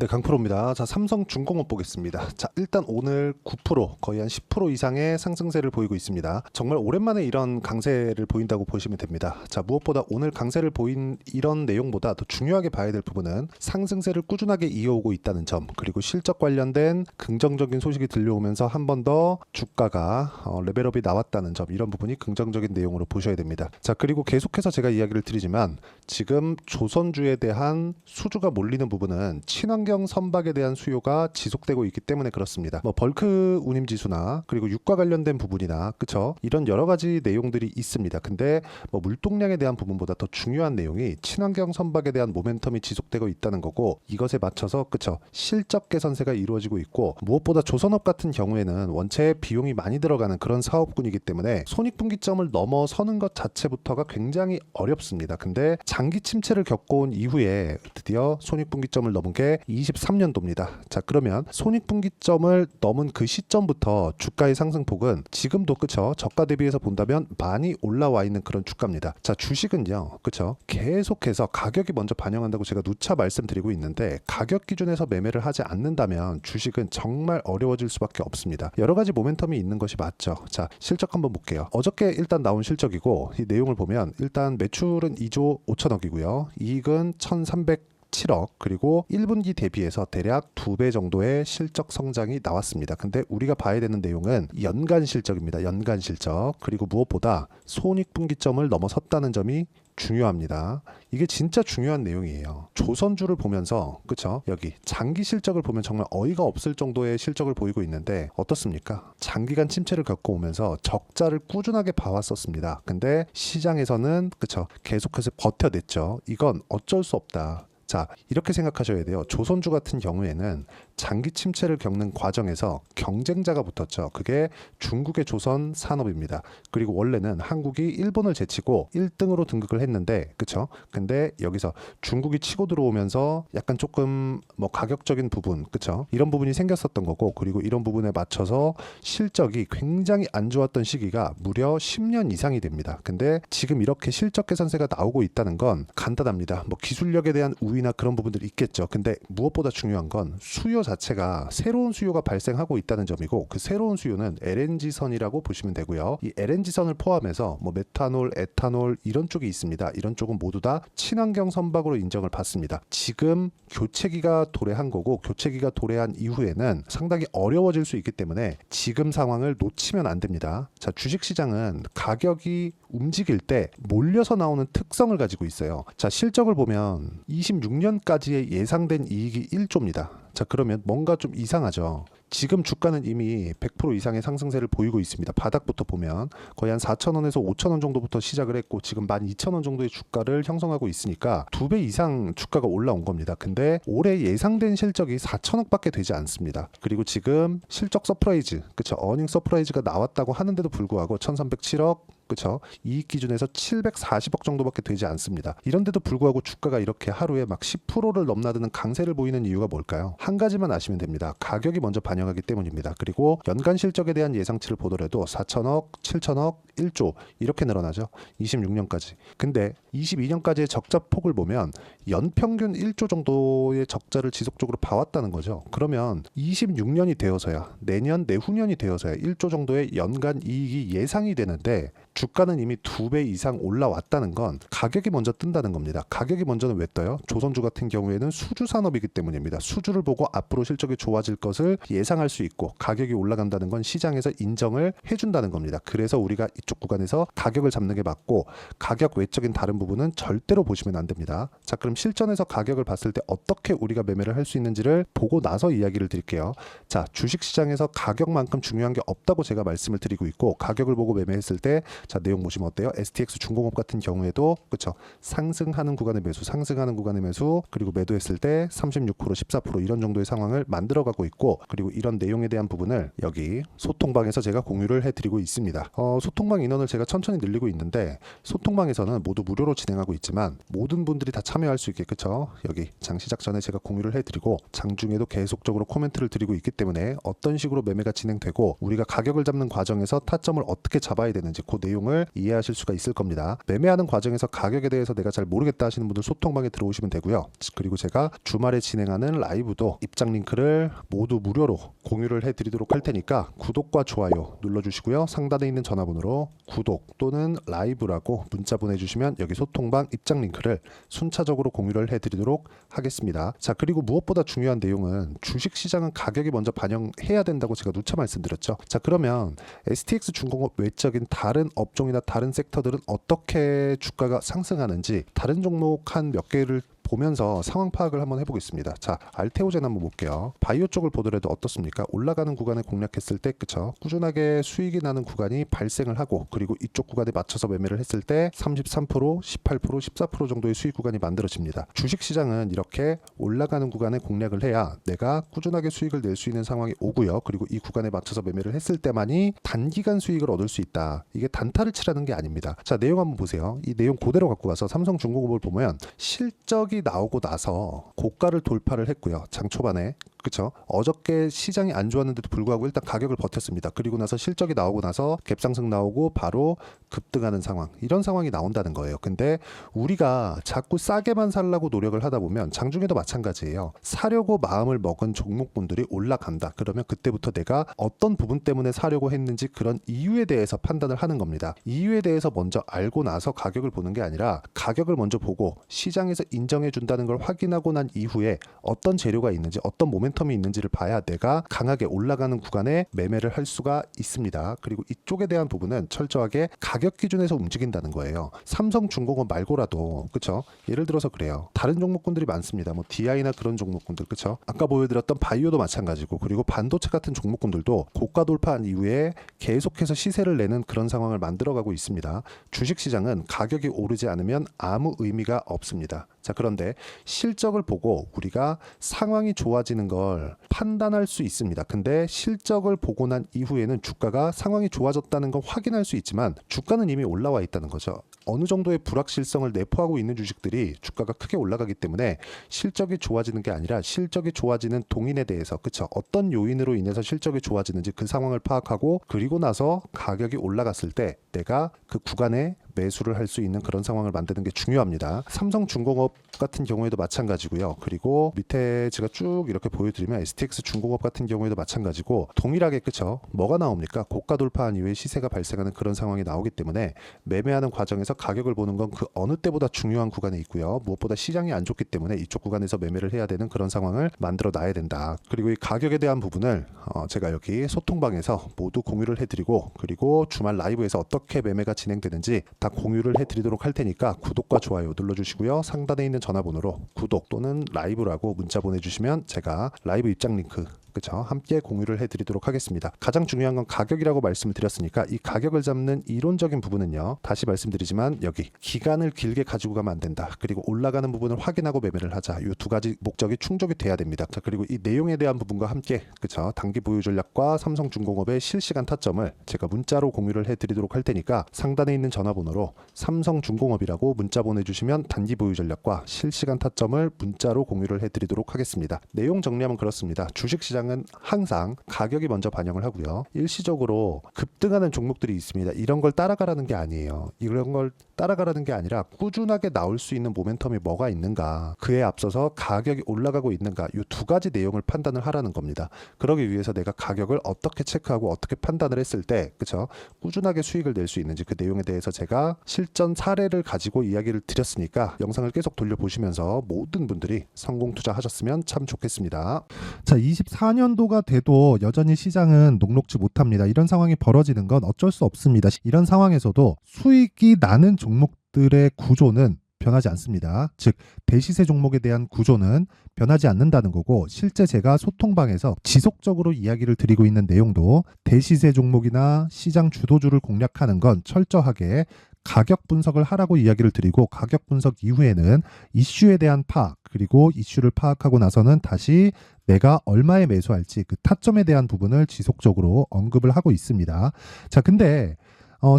네, 강프로입니다. 자, 삼성중공업 보겠습니다. 자, 일단 오늘 9% 거의 한 10% 이상의 상승세를 보이고 있습니다. 정말 오랜만에 이런 강세를 보인다고 보시면 됩니다. 자, 무엇보다 오늘 강세를 보인 이런 내용보다 더 중요하게 봐야 될 부분은 상승세를 꾸준하게 이어오고 있다는 점, 그리고 실적 관련된 긍정적인 소식이 들려오면서 한 번 더 주가가 레벨업이 나왔다는 점, 이런 부분이 긍정적인 내용으로 보셔야 됩니다. 자, 그리고 계속해서 제가 이야기를 드리지만 지금 조선주에 대한 수주가 몰리는 부분은 친환경 선박에 대한 수요가 지속되고 있기 때문에 그렇습니다. 벌크 운임 지수나 그리고 유가 관련된 부분이나 그쵸, 이런 여러 가지 내용들이 있습니다. 근데 물동량에 대한 부분보다 더 중요한 내용이 친환경 선박에 대한 모멘텀이 지속되고 있다는 거고, 이것에 맞춰서 그쵸, 실적 개선세가 이루어지고 있고, 무엇보다 조선업 같은 경우에는 원체 비용이 많이 들어가는 그런 사업군이기 때문에 손익분기점을 넘어서는 것 자체부터가 굉장히 어렵습니다. 근데 장기 침체를 겪어온 이후에 드디어 손익분기점을 넘은 게 23년도입니다. 자, 그러면 손익분기점을 넘은 그 시점부터 주가의 상승폭은 지금도 그쵸, 저가 대비해서 본다면 많이 올라와 있는 그런 주가입니다. 자, 주식은요 그쵸, 계속해서 가격이 먼저 반영한다고 제가 누차 말씀드리고 있는데, 가격 기준에서 매매를 하지 않는다면 주식은 정말 어려워질 수밖에 없습니다. 여러 가지 모멘텀이 있는 것이 맞죠. 자, 실적 한번 볼게요. 어저께 일단 나온 실적이고, 이 내용을 보면 일단 매출은 2조 5천억이고요. 이익은 1,307억, 그리고 1분기 대비해서 대략 2배 정도의 실적 성장이 나왔습니다. 근데 우리가 봐야 되는 내용은 연간 실적입니다. 연간 실적. 그리고 무엇보다 손익분기점을 넘어섰다는 점이 중요합니다. 이게 진짜 중요한 내용이에요. 조선주를 보면서 그쵸, 여기 장기 실적을 보면 정말 어이가 없을 정도의 실적을 보이고 있는데 어떻습니까? 장기간 침체를 겪어오면서 적자를 꾸준하게 봐왔었습니다. 근데 시장에서는 그쵸, 계속해서 버텨냈죠. 이건 어쩔 수 없다. 자, 이렇게 생각하셔야 돼요. 조선주 같은 경우에는 장기 침체를 겪는 과정에서 경쟁자가 붙었죠. 그게 중국의 조선 산업입니다. 그리고 원래는 한국이 일본을 제치고 1등으로 등극을 했는데, 그쵸? 근데 여기서 중국이 치고 들어오면서 약간 조금 가격적인 부분, 그쵸? 이런 부분이 생겼었던 거고, 그리고 이런 부분에 맞춰서 실적이 굉장히 안 좋았던 시기가 무려 10년 이상이 됩니다. 근데 지금 이렇게 실적 개선세가 나오고 있다는 건 간단합니다. 기술력에 대한 우위나 그런 부분들이 있겠죠. 근데 무엇보다 중요한 건 수요 자체가 새로운 수요가 발생하고 있다는 점이고, 그 새로운 수요는 LNG선이라고 보시면 되고요. 이 LNG선을 포함해서 메탄올, 에탄올 이런 쪽이 있습니다. 이런 쪽은 모두 다 친환경 선박으로 인정을 받습니다. 지금 교체기가 도래한 거고, 교체기가 도래한 이후에는 상당히 어려워질 수 있기 때문에 지금 상황을 놓치면 안 됩니다. 자, 주식시장은 가격이 움직일 때 몰려서 나오는 특성을 가지고 있어요. 자, 실적을 보면 26년까지의 예상된 이익이 1조입니다. 자, 그러면 뭔가 좀 이상하죠. 지금 주가는 이미 100% 이상의 상승세를 보이고 있습니다. 바닥부터 보면 거의 한 4,000원에서 5,000원 정도부터 시작을 했고, 지금 12,000원 정도의 주가를 형성하고 있으니까 2배 이상 주가가 올라온 겁니다. 근데 올해 예상된 실적이 4천억밖에 되지 않습니다. 그리고 지금 실적 서프라이즈, 그쵸, 어닝 서프라이즈가 나왔다고 하는데도 불구하고 1,307억, 그쵸, 이익 기준에서 740억 정도밖에 되지 않습니다. 이런데도 불구하고 주가가 이렇게 하루에 막 10%를 넘나드는 강세를 보이는 이유가 뭘까요? 한 가지만 아시면 됩니다. 가격이 먼저 반영하기 때문입니다. 그리고 연간 실적에 대한 예상치를 보더라도 4천억, 7천억, 1조 이렇게 늘어나죠. 26년까지. 근데 22년까지의 적자 폭을 보면 연평균 1조 정도의 적자를 지속적으로 봐왔다는 거죠. 그러면 26년이 되어서야, 내년, 내후년이 되어서야 1조 정도의 연간 이익이 예상이 되는데, 주가는 이미 2배 이상 올라왔다는 건 가격이 먼저 뜬다는 겁니다. 가격이 먼저는 왜 떠요? 조선주 같은 경우에는 수주 산업이기 때문입니다. 수주를 보고 앞으로 실적이 좋아질 것을 예상할 수 있고, 가격이 올라간다는 건 시장에서 인정을 해준다는 겁니다. 그래서 우리가 이쪽 구간에서 가격을 잡는 게 맞고, 가격 외적인 다른 부분은 절대로 보시면 안 됩니다. 자, 그럼 실전에서 가격을 봤을 때 어떻게 우리가 매매를 할 수 있는지를 보고 나서 이야기를 드릴게요. 자, 주식시장에서 가격만큼 중요한 게 없다고 제가 말씀을 드리고 있고, 가격을 보고 매매했을 때, 자, 내용 보시면 어때요? STX 중공업 같은 경우에도 그쵸, 상승하는 구간의 매수, 상승하는 구간의 매수, 그리고 매도했을 때 36%, 14% 이런 정도의 상황을 만들어가고 있고, 그리고 이런 내용에 대한 부분을 여기 소통방에서 제가 공유를 해드리고 있습니다. 소통방 인원을 제가 천천히 늘리고 있는데, 소통방에서는 모두 무료로 진행하고 있지만 모든 분들이 다 참여할 수 있게, 그쵸, 여기 장 시작 전에 제가 공유를 해드리고 장중에도 계속적으로 코멘트를 드리고 있기 때문에 어떤 식으로 매매가 진행되고 우리가 가격을 잡는 과정에서 타점을 어떻게 잡아야 되는지 그 내용을 이해하실 수가 있을 겁니다. 매매하는 과정에서 가격에 대해서 내가 잘 모르겠다 하시는 분들 소통방에 들어오시면 되고요. 그리고 제가 주말에 진행하는 라이브도 입장 링크를 모두 무료로 공유를 해드리도록 할 테니까 구독과 좋아요 눌러주시고요. 상단에 있는 전화번호로 구독 또는 라이브라고 문자 보내주시면 여기 소통방 입장 링크를 순차적으로 공유를 해드리도록 하겠습니다. 자, 그리고 무엇보다 중요한 내용은 주식시장은 가격이 먼저 반영해야 된다고 제가 누차 말씀드렸죠. 자, 그러면 STX 중공업 외적인 다른 업종이나 다른 섹터들은 어떻게 주가가 상승하는지 다른 종목 한 몇 개를 보면서 상황 파악을 한번 해보겠습니다. 자, 알테오젠 한번 볼게요. 바이오 쪽을 보더라도 어떻습니까? 올라가는 구간에 공략했을 때 그쵸? 꾸준하게 수익이 나는 구간이 발생을 하고 그리고 이쪽 구간에 맞춰서 매매를 했을 때 33%, 18%, 14% 정도의 수익 구간이 만들어집니다. 주식시장은 이렇게 올라가는 구간에 공략을 해야 내가 꾸준하게 수익을 낼 수 있는 상황이 오고요. 그리고 이 구간에 맞춰서 매매를 했을 때만이 단기간 수익을 얻을 수 있다. 이게 단타를 치라는 게 아닙니다. 자, 내용 한번 보세요. 이 내용 그대로 갖고 가서 삼성중공업을 보면 실적이 나오고 나서 고가를 돌파를 했고요. 장 초반에. 그쵸? 어저께 시장이 안 좋았는데도 불구하고 일단 가격을 버텼습니다. 그리고 나서 실적이 나오고 나서 갭상승 나오고 바로 급등하는 상황. 이런 상황이 나온다는 거예요. 근데 우리가 자꾸 싸게만 살려고 노력을 하다 보면 장중에도 마찬가지예요. 사려고 마음을 먹은 종목군들이 올라간다. 그러면 그때부터 내가 어떤 부분 때문에 사려고 했는지 그런 이유에 대해서 판단을 하는 겁니다. 이유에 대해서 먼저 알고 나서 가격을 보는 게 아니라 가격을 먼저 보고 시장에서 인정해 준다는 걸 확인하고 난 이후에 어떤 재료가 있는지 어떤 모멘텀이 있는지를 봐야 내가 강하게 올라가는 구간에 매매를 할 수가 있습니다. 그리고 이쪽에 대한 부분은 철저하게 가격 기준에서 움직인다는 거예요. 삼성중공업 말고라도 그쵸? 예를 들어서 그래요. 다른 종목군들이 많습니다. 뭐 DI나 그런 종목군들 그쵸? 아까 보여드렸던 바이오도 마찬가지고 그리고 반도체 같은 종목군들도 고가 돌파한 이후에 계속해서 시세를 내는 그런 상황을 만들어가고 있습니다. 주식시장은 가격이 오르지 않으면 아무 의미가 없습니다. 자, 그런데 실적을 보고 우리가 상황이 좋아지는 걸 판단할 수 있습니다. 근데 실적을 보고 난 이후에는 주가가 상황이 좋아졌다는 걸 확인할 수 있지만 주가는 이미 올라와 있다는 거죠. 어느 정도의 불확실성을 내포하고 있는 주식들이 주가가 크게 올라가기 때문에 실적이 좋아지는 게 아니라 실적이 좋아지는 동인에 대해서 그쵸? 어떤 요인으로 인해서 실적이 좋아지는지 그 상황을 파악하고 그리고 나서 가격이 올라갔을 때 내가 그 구간에 매수를 할 수 있는 그런 상황을 만드는 게 중요합니다. 삼성중공업 같은 경우에도 마찬가지고요. 그리고 밑에 제가 쭉 이렇게 보여드리면 STX 중공업 같은 경우에도 마찬가지고 동일하게 그쵸? 뭐가 나옵니까? 고가 돌파한 이후에 시세가 발생하는 그런 상황이 나오기 때문에 매매하는 과정에서 가격을 보는 건 그 어느 때보다 중요한 구간에 있고요. 무엇보다 시장이 안 좋기 때문에 이쪽 구간에서 매매를 해야 되는 그런 상황을 만들어 놔야 된다. 그리고 이 가격에 대한 부분을 제가 여기 소통방에서 모두 공유를 해드리고 그리고 주말 라이브에서 어떻게 매매가 진행되는지 다 공유를 해드리도록 할 테니까 구독과 좋아요 눌러주시고요. 상단에 있는 전화번호로 구독 또는 라이브라고 문자 보내주시면 제가 라이브 입장 링크 그쵸? 함께 공유를 해드리도록 하겠습니다. 가장 중요한 건 가격이라고 말씀을 드렸으니까 이 가격을 잡는 이론적인 부분은요. 다시 말씀드리지만 여기 기간을 길게 가지고 가면 안 된다. 그리고 올라가는 부분을 확인하고 매매를 하자. 이 두 가지 목적이 충족이 돼야 됩니다. 자, 그리고 이 내용에 대한 부분과 함께 그쵸? 단기 보유 전략과 삼성중공업의 실시간 타점을 제가 문자로 공유를 해드리도록 할 테니까 상단에 있는 전화번호로 삼성중공업이라고 문자 보내주시면 단기 보유 전략과 실시간 타점을 문자로 공유를 해드리도록 하겠습니다. 내용 정리하면 그렇습니다. 주식시장 은 항상 가격이 먼저 반영을 하고요. 일시적으로 급등하는 종목들이 있습니다. 이런 걸 따라가라는 게 아니에요. 이런 걸 따라가라는 게 아니라 꾸준하게 나올 수 있는 모멘텀이 뭐가 있는가, 그에 앞서서 가격이 올라가고 있는가, 이 두 가지 내용을 판단을 하라는 겁니다. 그러기 위해서 내가 가격을 어떻게 체크하고 어떻게 판단을 했을 때 그쵸? 꾸준하게 수익을 낼 수 있는지 그 내용에 대해서 제가 실전 사례를 가지고 이야기를 드렸으니까 영상을 계속 돌려보시면서 모든 분들이 성공 투자하셨으면 참 좋겠습니다. 자, 24년도가 돼도 여전히 시장은 녹록지 못합니다. 이런 상황이 벌어지는 건 어쩔 수 없습니다. 이런 상황에서도 수익이 나는 종목들의 구조는 변하지 않습니다. 즉 대시세 종목에 대한 구조는 변하지 않는다는 거고 실제 제가 소통방에서 지속적으로 이야기를 드리고 있는 내용도 대시세 종목이나 시장 주도주를 공략하는 건 철저하게 가격 분석을 하라고 이야기를 드리고 가격 분석 이후에는 이슈에 대한 파악 그리고 이슈를 파악하고 나서는 다시 내가 얼마에 매수할지 그 타점에 대한 부분을 지속적으로 언급을 하고 있습니다. 자, 근데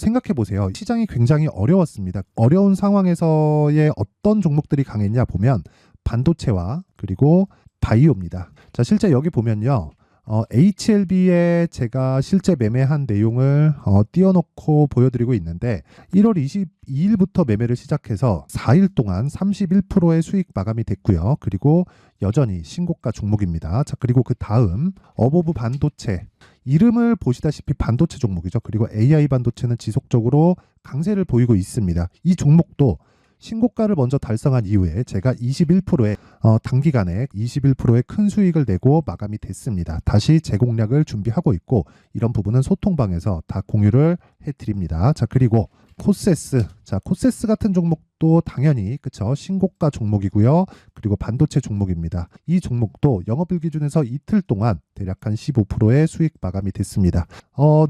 생각해 보세요. 시장이 굉장히 어려웠습니다. 어려운 상황에서의 어떤 종목들이 강했냐 보면 반도체와 그리고 바이오입니다. 자, 실제 여기 보면요. HLB에 제가 실제 매매한 내용을 띄워놓고 보여드리고 있는데 1월 22일부터 매매를 시작해서 4일 동안 31%의 수익 마감이 됐고요. 그리고 여전히 신고가 종목입니다. 자, 그리고 그 다음 어보브 반도체, 이름을 보시다시피 반도체 종목이죠. 그리고 AI 반도체는 지속적으로 강세를 보이고 있습니다. 이 종목도 신고가를 먼저 달성한 이후에 제가 21%의 단기간에 21%의 큰 수익을 내고 마감이 됐습니다. 다시 재공략을 준비하고 있고 이런 부분은 소통방에서 다 공유를 해드립니다. 자, 그리고 코세스, 자, 코세스 같은 종목도 당연히 그쵸, 신고가 종목이고요. 그리고 반도체 종목입니다. 이 종목도 영업일 기준에서 이틀 동안 대략 한 15%의 수익 마감이 됐습니다.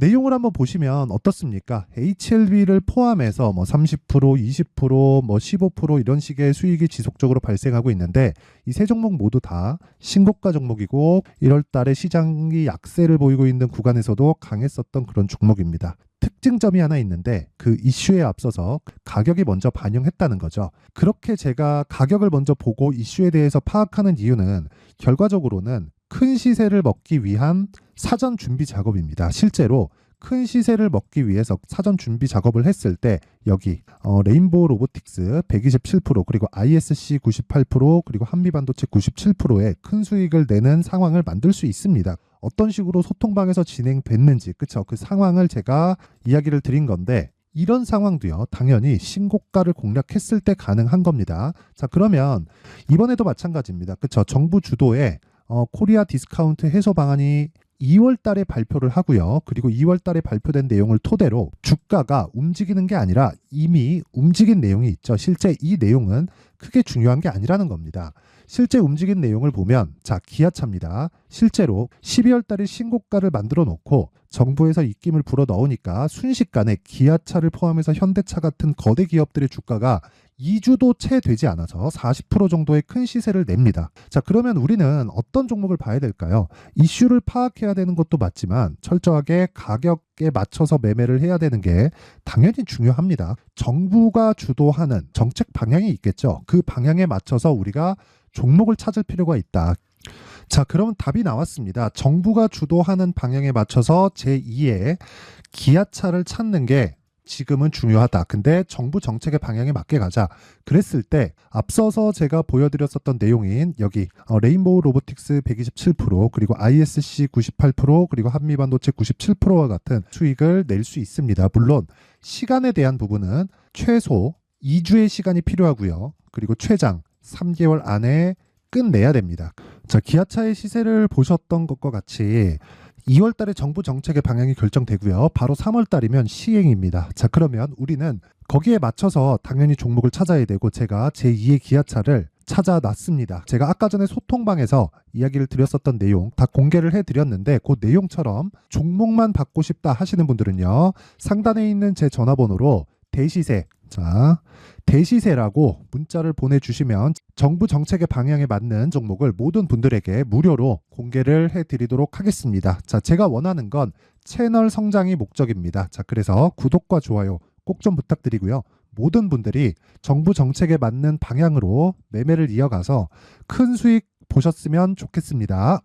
내용을 한번 보시면 어떻습니까? HLB를 포함해서 뭐 30%, 20%, 뭐 15% 이런 식의 수익이 지속적으로 발생하고 있는데 이 세 종목 모두 다 신고가 종목이고 1월 달에 시장이 약세를 보이고 있는 구간에서도 강했었던 그런 종목입니다. 특징점이 하나 있는데 그 이슈에 앞서서 가격이 먼저 반영했다는 거죠. 그렇게 제가 가격을 먼저 보고 이슈에 대해서 파악하는 이유는 결과적으로는 큰 시세를 먹기 위한 사전 준비 작업입니다. 실제로 큰 시세를 먹기 위해서 사전 준비 작업을 했을 때 여기 레인보우 로보틱스 127% 그리고 ISC 98% 그리고 한미반도체 97%의 큰 수익을 내는 상황을 만들 수 있습니다. 어떤 식으로 소통방에서 진행됐는지 그쵸, 그 상황을 제가 이야기를 드린 건데 이런 상황도요 당연히 신고가를 공략했을 때 가능한 겁니다. 자, 그러면 이번에도 마찬가지입니다. 그쵸, 정부 주도의 코리아 디스카운트 해소 방안이 2월 달에 발표를 하고요. 그리고 2월 달에 발표된 내용을 토대로 주가가 움직이는 게 아니라 이미 움직인 내용이 있죠. 실제 이 내용은 크게 중요한 게 아니라는 겁니다. 실제 움직인 내용을 보면 자, 기아차입니다. 실제로 12월 달에 신고가를 만들어 놓고 정부에서 입김을 불어 넣으니까 순식간에 기아차를 포함해서 현대차 같은 거대 기업들의 주가가 2주도 채 되지 않아서 40% 정도의 큰 시세를 냅니다. 자, 그러면 우리는 어떤 종목을 봐야 될까요? 이슈를 파악해야 되는 것도 맞지만 철저하게 가격에 맞춰서 매매를 해야 되는 게 당연히 중요합니다. 정부가 주도하는 정책 방향이 있겠죠. 그 방향에 맞춰서 우리가 종목을 찾을 필요가 있다. 자, 그러면 답이 나왔습니다. 정부가 주도하는 방향에 맞춰서 제2의 기아차를 찾는 게 지금은 중요하다. 근데 정부 정책의 방향에 맞게 가자. 그랬을 때 앞서서 제가 보여드렸었던 내용인 여기 레인보우 로보틱스 127% 그리고 ISC 98% 그리고 한미반도체 97%와 같은 수익을 낼 수 있습니다. 물론 시간에 대한 부분은 최소 2주의 시간이 필요하고요. 그리고 최장 3개월 안에 끝내야 됩니다. 자, 기아차의 시세를 보셨던 것과 같이 2월 달에 정부 정책의 방향이 결정되고요. 바로 3월 달이면 시행입니다. 자, 그러면 우리는 거기에 맞춰서 당연히 종목을 찾아야 되고 제가 제2의 기아차를 찾아놨습니다. 제가 아까 전에 소통방에서 이야기를 드렸었던 내용 다 공개를 해드렸는데 그 내용처럼 종목만 받고 싶다 하시는 분들은요. 상단에 있는 제 전화번호로 대시세, 자, 대시세라고 문자를 보내주시면 정부 정책의 방향에 맞는 종목을 모든 분들에게 무료로 공개를 해드리도록 하겠습니다. 자, 제가 원하는 건 채널 성장이 목적입니다. 자, 그래서 구독과 좋아요 꼭 좀 부탁드리고요. 모든 분들이 정부 정책에 맞는 방향으로 매매를 이어가서 큰 수익 보셨으면 좋겠습니다.